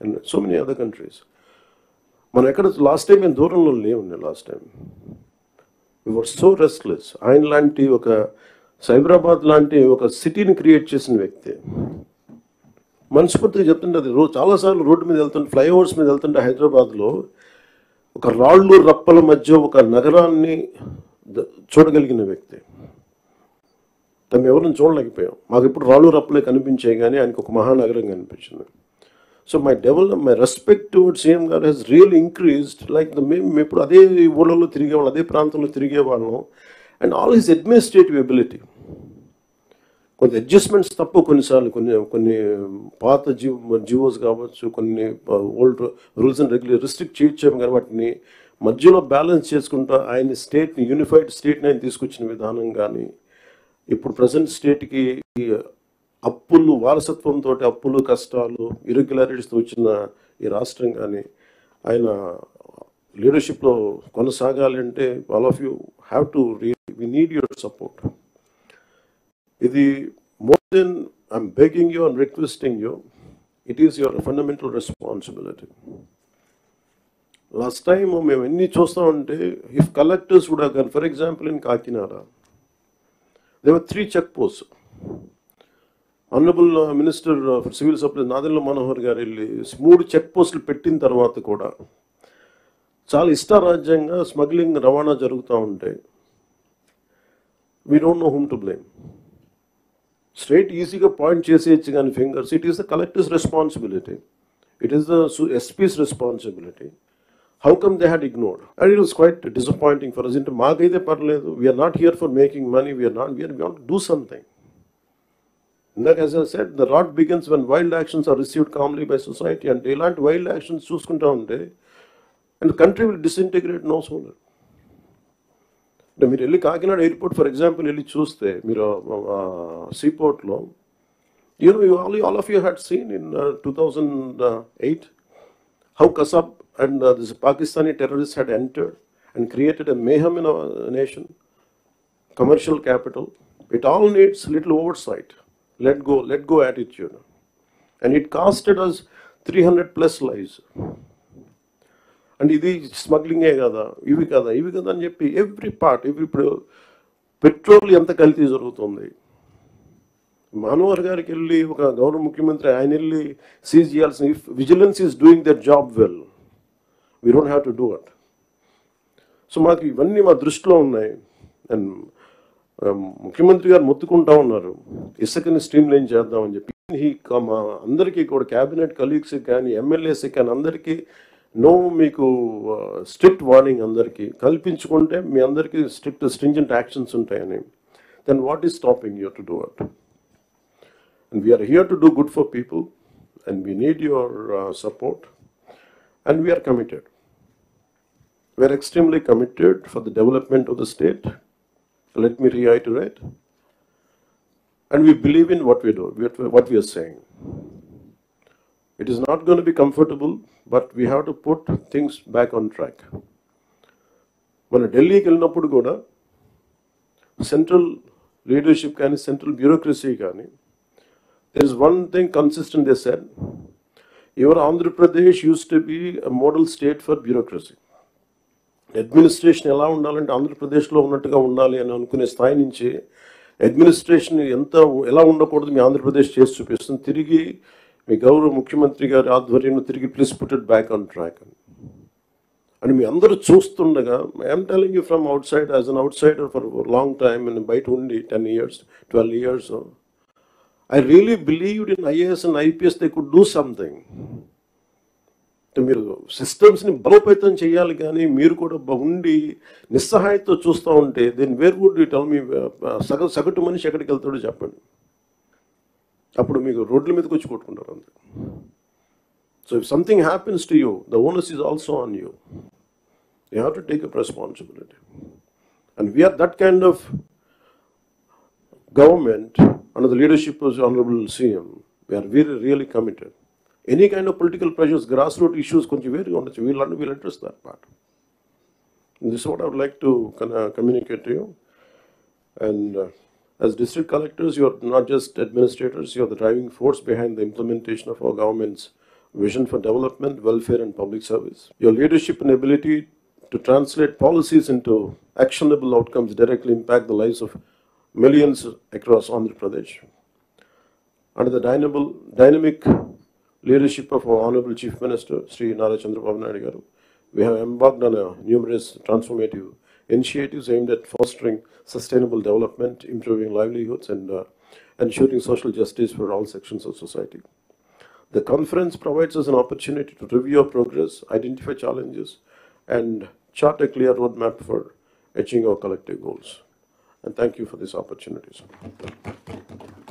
and so many other countries. మనం ఎక్కడ last time మేము దూరంలో లేవున్నాయి. Last time we were so restless. ఆయన లాంటి ఒక సైబరాబాద్ లాంటి ఒక సిటీని క్రియేట్ చేసిన వ్యక్తి. మనస్ఫూర్తిగా చెప్తుంటే అది చాలాసార్లు రోడ్డు మీద వెళ్తుంటే, ఫ్లైఓవర్స్ మీద వెళ్తుంటే హైదరాబాద్లో ఒక రాళ్ళు రప్పల మధ్య ఒక నగరాన్ని చూడగలిగిన వ్యక్తి. తను ఎవరిని చూడలేకపోయాం. మాకు ఇప్పుడు రాళ్ళు రప్పలే కనిపించాయి, కానీ ఆయనకు ఒక మహానగరం కనిపించింది. So my respect towards CM గారు has really increased. Like మేము ఇప్పుడు అదే ఊళ్ళలో తిరిగేవాళ్ళం, అదే ప్రాంతంలో తిరిగేవాళ్ళం. And all his administrative ability. కొంత అడ్జస్ట్మెంట్స్ తప్ప కొన్నిసార్లు కొన్ని పాత జివోస్ కావచ్చు, కొన్ని ఓల్డ్ రూల్స్ అండ్ రిస్ట్రిక్ట్ చేయొచ్చాము, కానీ వాటిని మధ్యలో బ్యాలెన్స్ చేసుకుంటా ఆయన స్టేట్ని, యూనిఫైడ్ స్టేట్ని ఆయన తీసుకొచ్చిన విధానం కానీ, ఇప్పుడు ప్రజెంట్ స్టేట్కి అప్పులు, వారసత్వంతో అప్పులు, కష్టాలు, ఇరెగ్యులారిటీస్తో వచ్చిన ఈ రాష్ట్రం కానీ ఆయన లీడర్షిప్లో కొనసాగాలి అంటే all of you have to we need your support. ఇది more than I'm begging you and requesting you, it is your fundamental responsibility. Last time మేము ఎన్ని చూస్తామంటే, ఇఫ్ కలెక్టర్స్ కూడా కానీ, for example in Kakinada there were 3 check post. Honourable minister for civil supplies Nadendla Manohar garu వెళ్ళి 3 check పోస్టులు పెట్టిన తర్వాత కూడా చాలా ఇష్టారాజ్యంగా స్మగ్లింగ్, రవాణా జరుగుతూ ఉంటే we don't know whom to blame. Straight ఈజీగా పాయింట్ చేసేయచ్చు కానీ fingers, it is the collector's responsibility, it is the SP's responsibility. How come they had ignored? And it was quite disappointing for us. అంటే మాకైతే పర్లేదు, we're not here for making money, we're want to do something. As I said, the rot begins when wild actions are received calmly by society, and ilanti wild actions చూసుకుంటా ఉంటే and the country will disintegrate no sooner. అంటే మీరు వెళ్ళి Kakinada airport for example వెళ్ళి చూస్తే, మీరు సీపోర్ట్లో, all of you had seen in 2008 how Kasab and this Pakistani terrorists had entered and created a mayhem in our nation, commercial capital. It all needs little oversight. Let go attitude. And it costed us 300+ lives. And ఇది స్మగ్లింగే కదా, ఇవి కదా అని చెప్పి every part, ఇప్పుడు petrol ఎంత కల్తీ జరుగుతుంది. మనోహర్ గారికి వెళ్ళి ఒక గౌరవ ముఖ్యమంత్రి ఆయన వెళ్ళి సీజ్ చేయాల్సిన, if vigilance is doing their job well, we don't have to do it. So మాకు ఇవన్నీ మా దృష్టిలో ఉన్నాయి. అండ్ ముఖ్యమంత్రి గారు మొత్తుకుంటా ఉన్నారు ఇసుకని స్ట్రీమ్ లైన్ చేద్దామని చెప్పి. మా అందరికీ కూడా క్యాబినెట్ కలీగ్స్కి కానీ, ఎమ్మెల్యేస్కి కానీ అందరికీ మీకు స్ట్రిక్ట్ వార్నింగ్ అందరికీ కల్పించుకుంటే మీ అందరికీ స్ట్రింజెంట్ యాక్షన్స్ ఉంటాయని. Then what is stopping you to do it? And we're here to do good for people, and we need your support, and we're committed. We're extremely committed for the development of the state. Let me reiterate, and we believe in what we do, what we are saying. It is not going to be comfortable, but we have to put things back on track. మన ఢిల్లీకి వెళ్ళినప్పుడు కూడా central leadership కానీ, central bureaucracy కానీ, there is one thing consistent they said, your Andhra Pradesh used to be a model state for bureaucracy. Administration ఎలా ఉండాలంటే ఆంధ్రప్రదేశ్లో ఉన్నట్టుగా ఉండాలి అని అనుకునే స్థాయి నుంచి అడ్మినిస్ట్రేషన్ ఎలా ఉండకూడదు మీ ఆంధ్రప్రదేశ్ చేసి చూపిస్తుంది. తిరిగి మీ గౌరవ ముఖ్యమంత్రి గారి ఆధ్వర్యంలో తిరిగి please put it back on track అని మీ అందరూ చూస్తుండగా, I'm telling you from out side, as an out cider for long time, and బయట ఉండి 10 years, 12 years, I really believed in IAS and IPS they could do something. మీరు సిస్టమ్స్ని బలోపేతం చేయాలి, కానీ మీరు కూడా ఉండి నిస్సహాయతో చూస్తూ ఉంటే then where would you tell me? సగటు మనిషి ఎక్కడికి వెళ్తాడో చెప్పండి. అప్పుడు మీకు రోడ్ల మీదకి వచ్చి కొట్టుకుంటారు అంతే. So if something happens to you, the onus is also on you. You have to take up responsibility. And we're that kind of government under the leadership of honourable CM. We're really committed. Any kind of political pressures, grassroots issues, we'll address that part. And this is what I would like to communicate to you. And as district collectors, you are not just administrators, you are the driving force behind the implementation of our government's vision for development, welfare, and public service. Your leadership and ability to translate policies into actionable outcomes directly impact the lives of millions across Andhra Pradesh. Under the dynamic leadership of our Honorable Chief Minister, Sri Nara Chandrababu Naidu Garu, we have embarked on numerous transformative initiatives aimed at fostering sustainable development, improving livelihoods, and ensuring social justice for all sections of society. The conference provides us an opportunity to review our progress, identify challenges, and chart a clear roadmap for achieving our collective goals. And thank you for this opportunity, sir.